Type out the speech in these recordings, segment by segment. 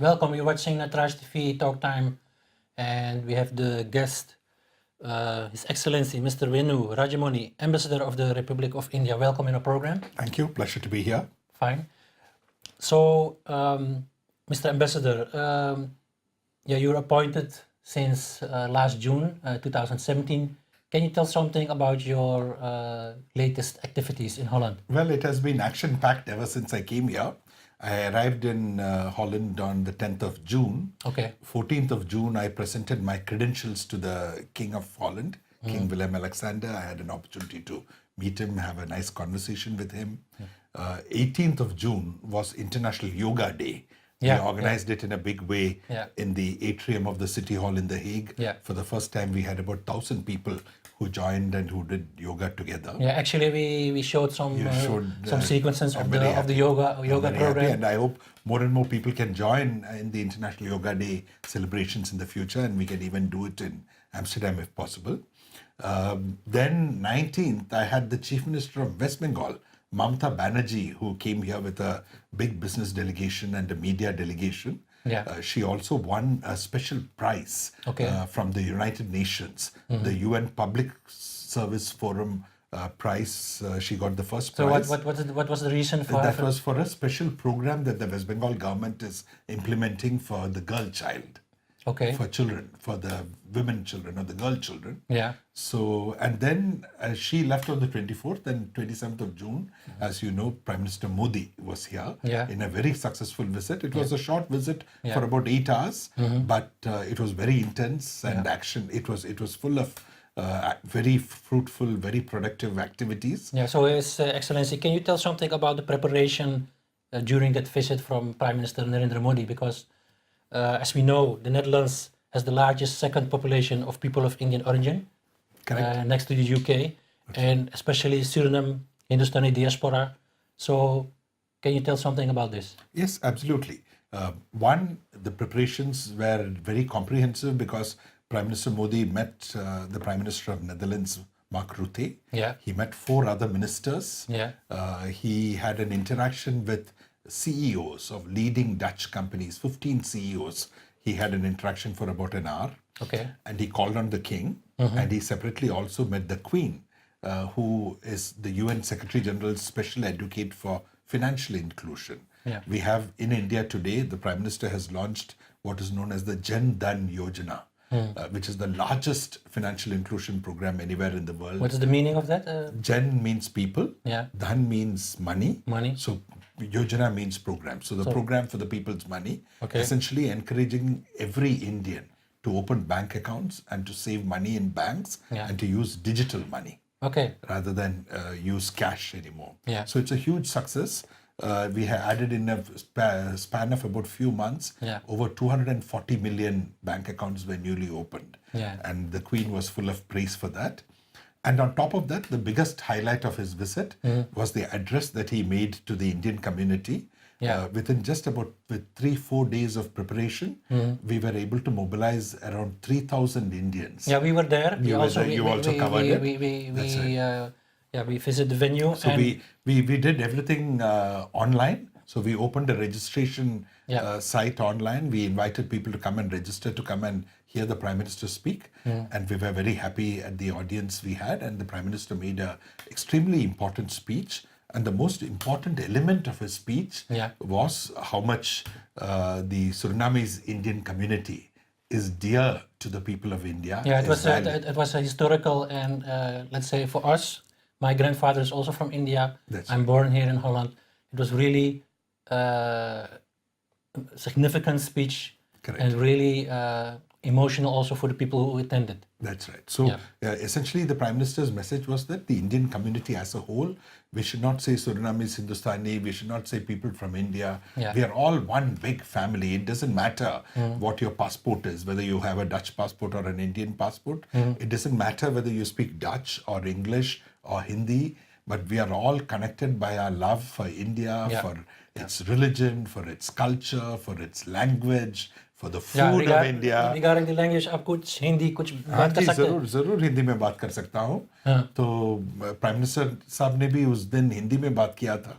Welcome, you're watching Natraj TV Talk Time, and we have the guest, His Excellency Mr. Venu Rajamony, Ambassador of the Republic of India. Welcome in our program. Thank you, pleasure to be here. Fine. So, Mr. Ambassador, you're appointed since last June 2017. Can you tell something about your latest activities in Holland? Well, it has been action-packed ever since I came here. I arrived in Holland on the 10th of June. Okay. 14th of June, I presented my credentials to the King of Holland, King Willem-Alexander. I had an opportunity to meet him, have a nice conversation with him. 18th of June was International Yoga Day. We organized it in a big way in the atrium of the City Hall in The Hague. For the first time, we had about 1,000 people who joined and who did yoga together. Yeah, actually, we showed some sequences of the yoga program. And I hope more and more people can join in the International Yoga Day celebrations in the future, and we can even do it in Amsterdam if possible. Then 19th, I had the Chief Minister of West Bengal, Mamata Banerjee, who came here with a big business delegation and a media delegation. She also won a special prize from the United Nations, the UN Public Service Forum prize. She got the first prize. So what was the reason for that? Was for a special program that the West Bengal government is implementing for the girl child. For children, for the women children or the girl children. So, and then she left on the 24th and 27th of June. As you know, Prime Minister Modi was here in a very successful visit. It was a short visit for about 8 hours, but it was very intense and action. It was full of very fruitful, very productive activities. So His Excellency, can you tell something about the preparation during that visit from Prime Minister Narendra Modi? Because as we know, the Netherlands has the largest second population of people of Indian origin, next to the UK, and especially Suriname, Hindustani diaspora. So, can you tell something about this? Yes, absolutely. One, the preparations were very comprehensive because Prime Minister Modi met the Prime Minister of Netherlands, Mark Rutte. He met 4 other ministers. He had an interaction with CEOs of leading Dutch companies, 15 CEOs. He had an interaction for about an hour. And he called on the king, and he separately also met the Queen, who is the UN Secretary General's special advocate for financial inclusion. We have in India today, the Prime Minister has launched what is known as the Jan Dhan Yojana, which is the largest financial inclusion program anywhere in the world. What is the meaning of that? Jan means people, Dhan means money. So Yojana means program. So the program for the people's money, essentially encouraging every Indian to open bank accounts and to save money in banks and to use digital money rather than use cash anymore. So it's a huge success. We have added in a span of about few months, over 240 million bank accounts were newly opened. And the Queen was full of praise for that. And on top of that, the biggest highlight of his visit was the address that he made to the Indian community. Within just about 3-4 days of preparation, we were able to mobilize around 3,000 Indians. We were there. You also covered it. We visited the venue. So we did everything online. So we opened a registration site online. We invited people to come and register to come and hear the Prime Minister speak. And we were very happy at the audience we had. And the Prime Minister made an extremely important speech. And the most important element of his speech was how much the Surinamese Indian community is dear to the people of India. It was a historical, and let's say for us, my grandfather is also from India. I'm born here in Holland. It was really significant speech and really emotional also for the people who attended. That's right. So essentially the Prime Minister's message was that the Indian community as a whole, we should not say Surinamese Hindustani, we should not say people from India. We are all one big family. It doesn't matter what your passport is, whether you have a Dutch passport or an Indian passport. It doesn't matter whether you speak Dutch or English or Hindi, but we are all connected by our love for India, for its religion, for its culture, for its language, for the food of India. Regarding the language, आप कुछ हिंदी कुछ बात कर सकते हैं? जरूर हिंदी में बात कर सकता हूँ. तो प्राइम मिनिस्टर साहब ने भी उस दिन हिंदी में बात किया था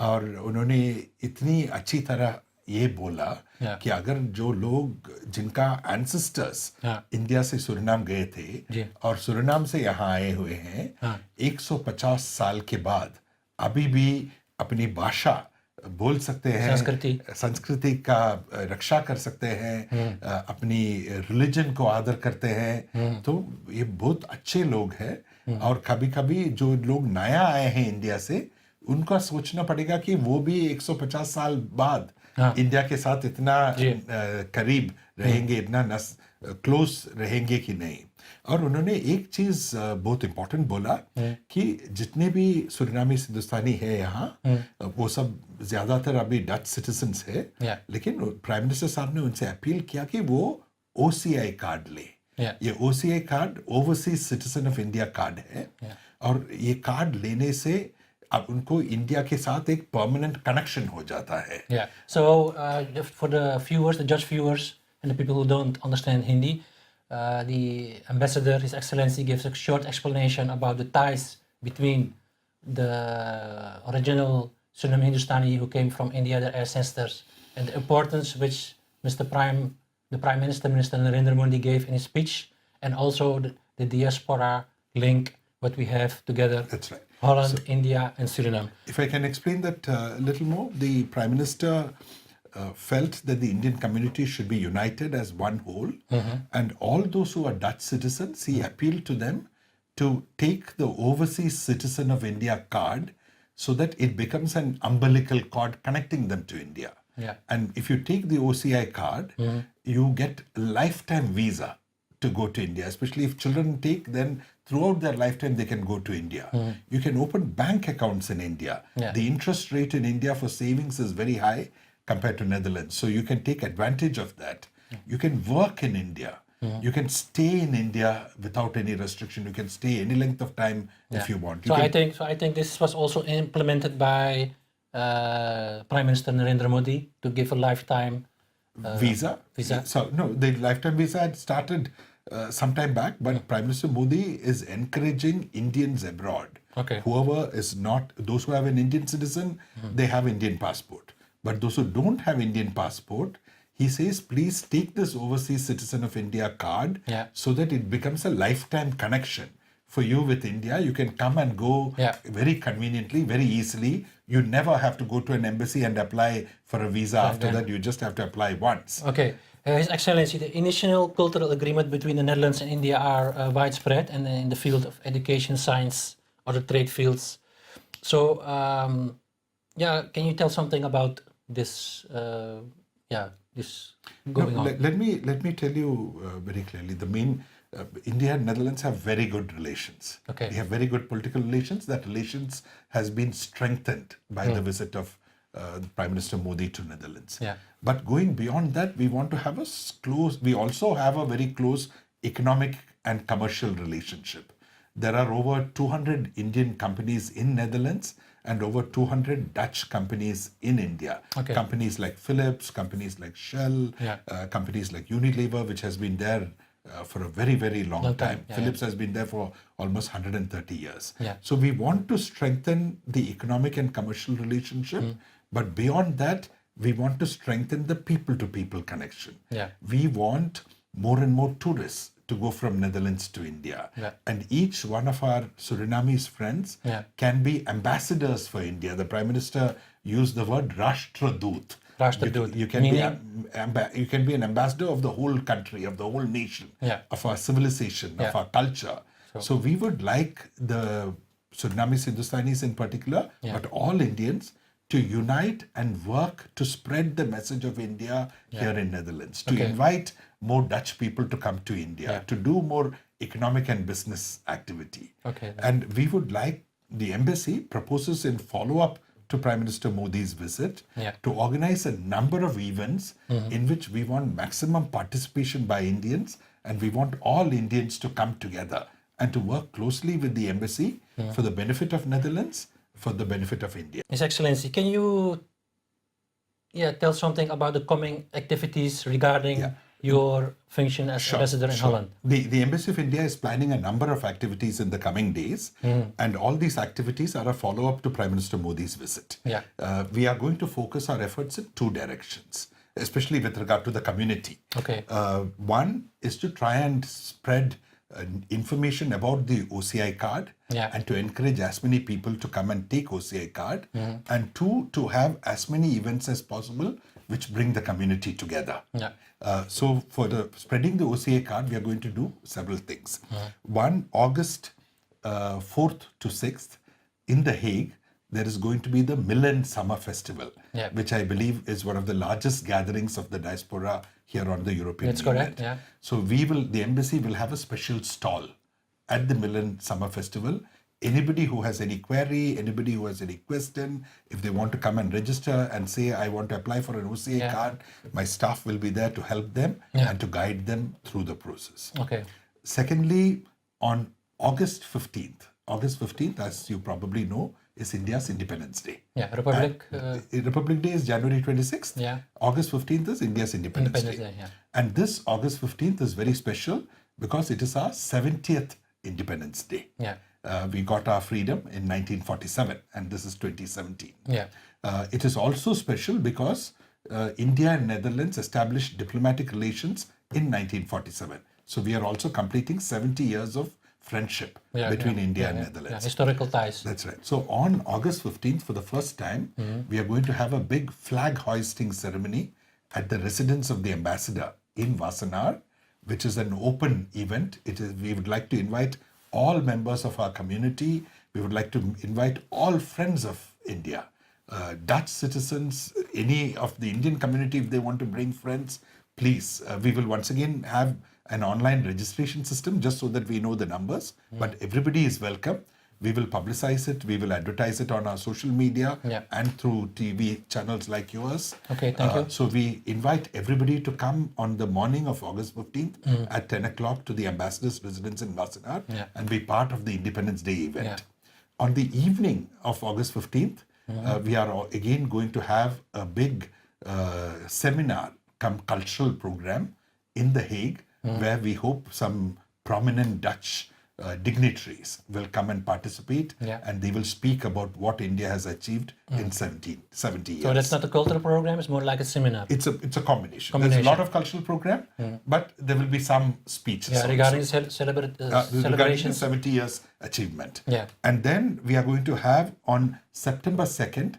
और उन्होंने इतनी अच्छी तरह ये बोला कि अगर जो लोग जिनका एंसेस्टर्स इंडिया से सुरिनाम गए थे और सुरिनाम से यहाँ आए हुए हैं 150 साल के बाद अभी भी अपनी भाषा बोल सकते हैं, संस्कृति का रक्षा कर सकते हैं, अपनी रिलीजन को आदर करते हैं, तो ये बहुत अच्छे लोग हैं। और कभी कभी जो लोग नया आए हैं इंडिया से, उनका सोचना पड़ेगा कि वो भी 150 साल बाद इंडिया के साथ इतना करीब रहेंगे, इतना क्लोज रहेंगे कि नहीं। और उन्होंने एक चीज बहुत इंपॉर्टेंट बोला कि जितने भी सुरिनामी हिंदुस्तानी है यहाँ, वो सब ज्यादातर अभी डच सिटीजन्स है, लेकिन प्राइम मिनिस्टर साहब ने उनसे अपील किया कि वो OCI कार्ड ले। ये OCI card overseas citizen of India card है, और ये कार्ड लेने से अब उनको इंडिया के साथ एक परमानेंट कनेक्शन हो जाता है। Yeah. So for the viewers, the Dutch viewers, and the people who don't understand Hindi, the ambassador, His Excellency, gives a short explanation about the ties between the original Suriname Hindustani who came from India, their ancestors, and the importance which the Prime Minister, Minister Narendra Modi, gave in his speech, and also the diaspora link what we have together. That's right. Holland, India, and Suriname. If I can explain that a little more, the Prime Minister felt that the Indian community should be united as one whole, and all those who are Dutch citizens, he appealed to them to take the overseas citizen of India card so that it becomes an umbilical cord connecting them to India. Yeah. And if you take the OCI card, you get a lifetime visa to go to India, especially if children take, then throughout their lifetime they can go to India. You can open bank accounts in India. The interest rate in India for savings is very high compared to Netherlands, so you can take advantage of that. You can work in India. You can stay in India without any restriction. You can stay any length of time if you want. I think this was also implemented by Prime Minister Narendra Modi to give a lifetime visa. So no, the lifetime visa had started some time back, but Prime Minister Modi is encouraging Indians abroad. Okay. Whoever is not, those who have an Indian citizen, they have Indian passport. But those who don't have Indian passport, he says, please take this overseas citizen of India card so that it becomes a lifetime connection for you with India. You can come and go very conveniently, very easily. You never have to go to an embassy and apply for a visa after that. You just have to apply once. Okay. His Excellency, the initial cultural agreement between the Netherlands and India are widespread and in the field of education, science, other trade fields. So, can you tell something about this? This going on. Let me tell you very clearly. The main India and Netherlands have very good relations. Okay. We have very good political relations. That relations has been strengthened by the visit of Prime Minister Modi to Netherlands. Yeah. But going beyond that, we want to have we also have a very close economic and commercial relationship. There are over 200 Indian companies in Netherlands and over 200 Dutch companies in India. Okay. Companies like Philips, companies like Shell, companies like Unilever, which has been there for a very, very long time. Philips has been there for almost 130 years. Yeah. So we want to strengthen the economic and commercial relationship, but beyond that, we want to strengthen the people-to-people connection. Yeah. We want more and more tourists to go from Netherlands to India. Yeah. And each one of our Surinamese friends can be ambassadors for India. The Prime Minister used the word Rashtradoot. You can be an ambassador of the whole country, of the whole nation, of our civilization, of our culture. So we would like the Surinamese Hindustanis in particular, but all Indians, to unite and work to spread the message of India here in Netherlands, to invite more Dutch people to come to India, to do more economic and business activity. And we would like the embassy proposes in follow-up to Prime Minister Modi's visit to organize a number of events in which we want maximum participation by Indians, and we want all Indians to come together and to work closely with the embassy for the benefit of Netherlands, for the benefit of India. His Excellency, can you tell something about the coming activities regarding your function as ambassador in Holland? The Embassy of India is planning a number of activities in the coming days, and all these activities are a follow-up to Prime Minister Modi's visit. Yeah. We are going to focus our efforts in two directions, especially with regard to the community. Okay. One is to try and spread information about the OCI card, and to encourage as many people to come and take OCI card, and two, to have as many events as possible which bring the community together. So for the spreading the OCI card, we are going to do several things. One, August 4th to 6th in The Hague, there is going to be the Milan Summer Festival, which I believe is one of the largest gatherings of the diaspora here on the European Union. That's correct, yeah. So the embassy will have a special stall at the Milan Summer Festival. Anybody who has any query, anybody who has any question, if they want to come and register and say, I want to apply for an OCA card, my staff will be there to help them and to guide them through the process. Okay. Secondly, on August 15th, as you probably know, is India's Independence Day. Yeah, Republic. Republic Day is January 26th. Yeah. August 15th is India's Independence Day. Yeah. And this August 15th is very special because it is our 70th Independence Day. Yeah. We got our freedom in 1947, and this is 2017. Yeah. It is also special because India and Netherlands established diplomatic relations in 1947. So we are also completing 70 years of friendship between India and Netherlands. Yeah, historical ties. That's right. So on August 15th, for the first time, we are going to have a big flag hoisting ceremony at the residence of the ambassador in Wassenaar, which is an open event. We would like to invite all members of our community. We would like to invite all friends of India, Dutch citizens, any of the Indian community, if they want to bring friends, please. We will once again have an online registration system just so that we know the numbers, but everybody is welcome. We will publicize it, we will advertise it on our social media and through TV channels like yours. Okay, thank you. So we invite everybody to come on the morning of August 15th at 10 o'clock to the ambassador's residence in Wassenaar and be part of the Independence Day event. On the evening of August 15th, we are again going to have a big seminar come cultural program in The Hague, where we hope some prominent Dutch dignitaries will come and participate, and they will speak about what India has achieved in 70 years. So that's not a cultural program, it's more like a seminar. It's a combination. There's a lot of cultural program, but there will be some speeches. Yeah, regarding the celebration. 70 years achievement. Yeah. And then we are going to have on September 2nd,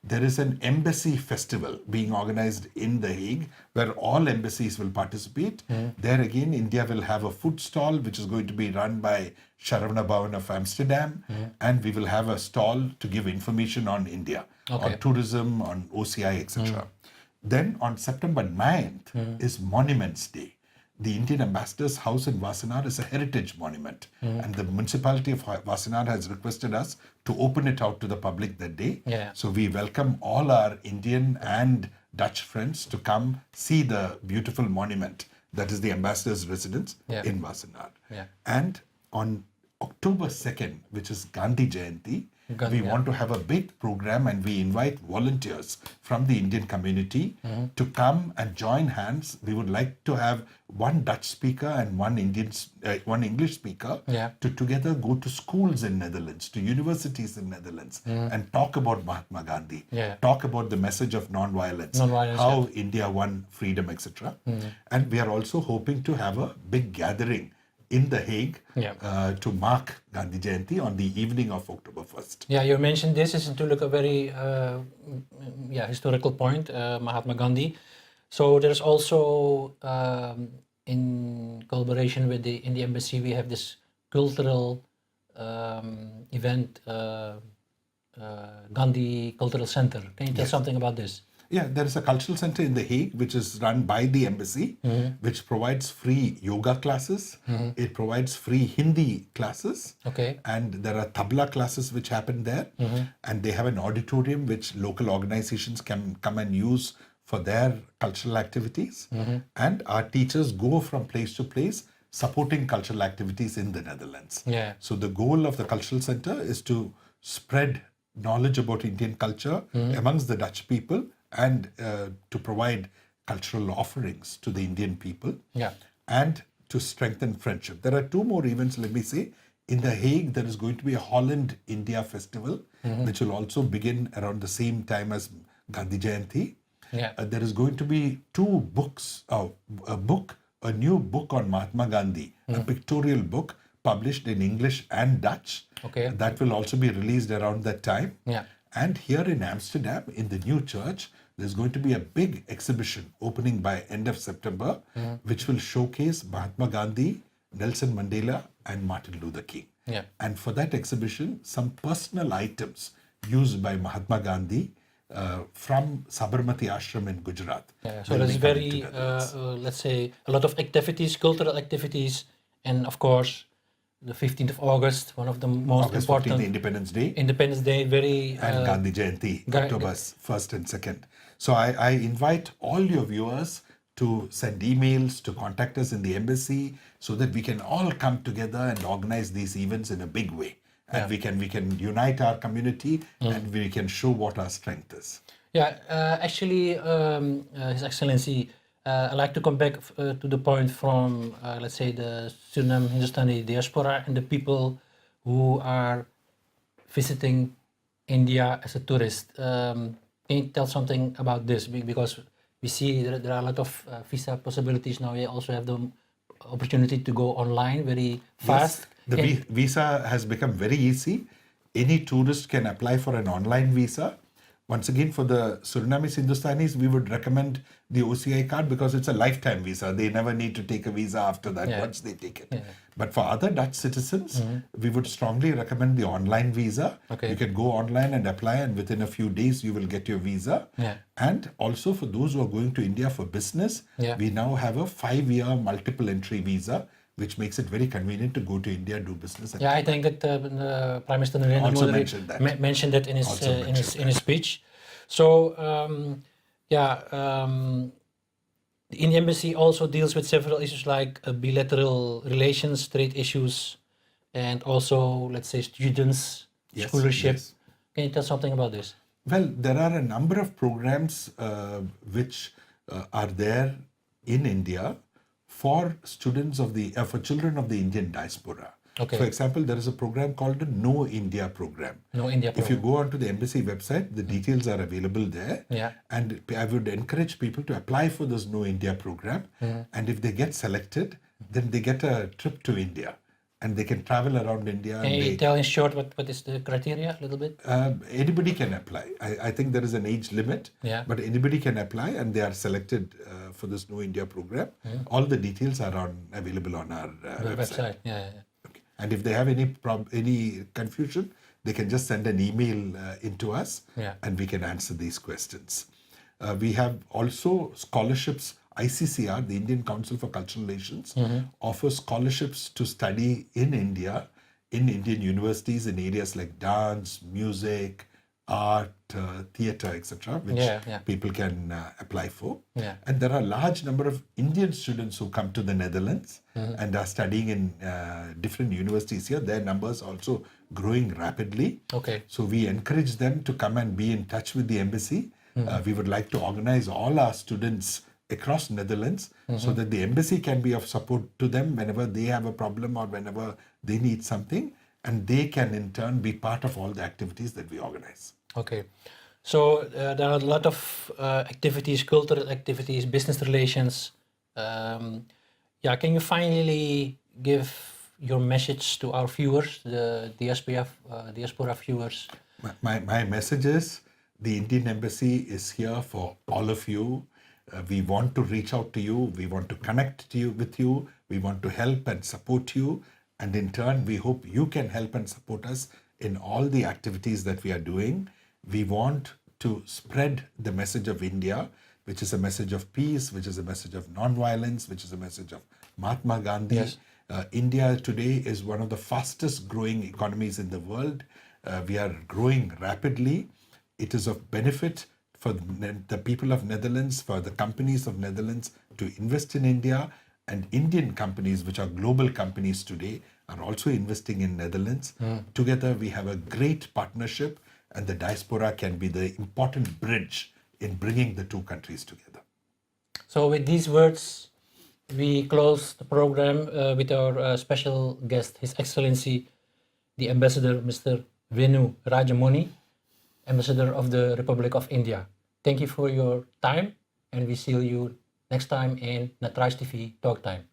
there is an embassy festival being organized in The Hague where all embassies will participate. There again, India will have a food stall which is going to be run by Sharavana Bhavan of Amsterdam, and we will have a stall to give information on India, on tourism, on OCI, etc. Then on September 9th is Monuments Day. The Indian Ambassador's house in Wassenaar is a heritage monument, and the municipality of Wassenaar has requested us to open it out to the public that day. So we welcome all our Indian and Dutch friends to come see the beautiful monument that is the Ambassador's residence in Wassenaar. And on October 2nd, which is Gandhi Jayanti, we want to have a big program, and we invite volunteers from the Indian community to come and join hands. We would like to have one Dutch speaker and one English speaker to together go to schools in Netherlands, to universities in Netherlands, and talk about Mahatma Gandhi, talk about the message of non-violence, how India won freedom, etc. And we are also hoping to have a big gathering in The Hague to mark Gandhi Jayanti on the evening of October 1st. Yeah, you mentioned this is to look a very historical point, Mahatma Gandhi. So there's also, in collaboration with in the embassy, we have this cultural event, Gandhi Cultural Center. Can you tell something about this? Yeah, there is a cultural center in The Hague which is run by the embassy, which provides free yoga classes. It provides free Hindi classes. And there are tabla classes which happen there. And they have an auditorium which local organizations can come and use for their cultural activities. And our teachers go from place to place supporting cultural activities in the Netherlands. So the goal of the cultural center is to spread knowledge about Indian culture amongst the Dutch people, and to provide cultural offerings to the Indian people. Yeah. And to strengthen friendship. There are two more events, let me say. In The Hague, there is going to be a Holland India Festival, which will also begin around the same time as Gandhi Jayanti. Yeah. There is going to be two books, a new book on Mahatma Gandhi, a pictorial book published in English and Dutch. Okay. That will also be released around that time. Yeah. And here in Amsterdam, in the new church, there's going to be a big exhibition opening by end of September, which will showcase Mahatma Gandhi, Nelson Mandela, and Martin Luther King. Yeah. And for that exhibition, some personal items used by Mahatma Gandhi from Sabarmati Ashram in Gujarat. Yeah, so there's very, let's say, a lot of activities, cultural activities, and of course, the 15th of August, one of the most August important 15th, Independence Day. Independence Day, very And Gandhi Jayanti, October 1st and 2nd. So I invite all your viewers to send emails, to contact us in the embassy, so that we can all come together and organize these events in a big way. And we can unite our community and we can show what our strength is. Yeah, actually, His Excellency, I'd like to come back to the point from, let's say, the Suriname Hindustani diaspora and the people who are visiting India as a tourist. Can you tell something about this? Because we see there are a lot of visa possibilities now. We also have the opportunity to go online very fast. Yes, the visa has become very easy. Any tourist can apply for an online visa. Once again, for the Surinamese Hindustanis, we would recommend the OCI card because it's a lifetime visa. They never need to take a visa after that once they take it. But for other Dutch citizens, we would strongly recommend the online visa. You can go online and apply, and within a few days, you will get your visa. And also for those who are going to India for business, we now have a 5-year multiple entry visa, which makes it very convenient to go to India, do business. Yeah, I think that Prime Minister Narendra Modi mentioned that in his speech. So, the Indian Embassy also deals with several issues like bilateral relations, trade issues, and also, let's say, students, scholarship. Can you tell something about this? Well, there are a number of programs which are there in India for students of the for children of the Indian diaspora. For example, there is a program called the Know India program. Know India program. If you go onto the embassy website, the details are available there. And I would encourage people to apply for this Know India program. And if they get selected, then they get a trip to India. And they can travel around India. Can you tell in short what is the criteria a little bit? Anybody can apply. I think there is an age limit, but anybody can apply and they are selected for this Know India program. All the details are available on our website. Okay. And if they have any confusion, they can just send an email into us and we can answer these questions. We have also scholarships. ICCR, the Indian Council for Cultural Relations, offers scholarships to study in India, in Indian universities in areas like dance, music, art, theatre, etc., which people can apply for. And there are a large number of Indian students who come to the Netherlands and are studying in different universities here. Their numbers also growing rapidly. So we encourage them to come and be in touch with the embassy. We would like to organize all our students across Netherlands so that the embassy can be of support to them whenever they have a problem or whenever they need something, and they can in turn be part of all the activities that we organize. So there are a lot of activities, cultural activities, business relations. Can you finally give your message to our viewers, the diaspora viewers? My message is the Indian Embassy is here for all of you. We want to reach out to you. We want to connect with you. We want to help and support you. And in turn, we hope you can help and support us in all the activities that we are doing. We want to spread the message of India, which is a message of peace, which is a message of non-violence, which is a message of Mahatma Gandhi. India today is one of the fastest growing economies in the world. We are growing rapidly. It is of benefit for the people of Netherlands, for the companies of Netherlands to invest in India, and Indian companies, which are global companies today, are also investing in Netherlands. Together, we have a great partnership, and the diaspora can be the important bridge in bringing the two countries together. So with these words, we close the program with our special guest, His Excellency, the Ambassador, Mr. Venu Rajamony, Ambassador of the Republic of India. Thank you for your time, and we see you next time in Natraj TV Talk Time.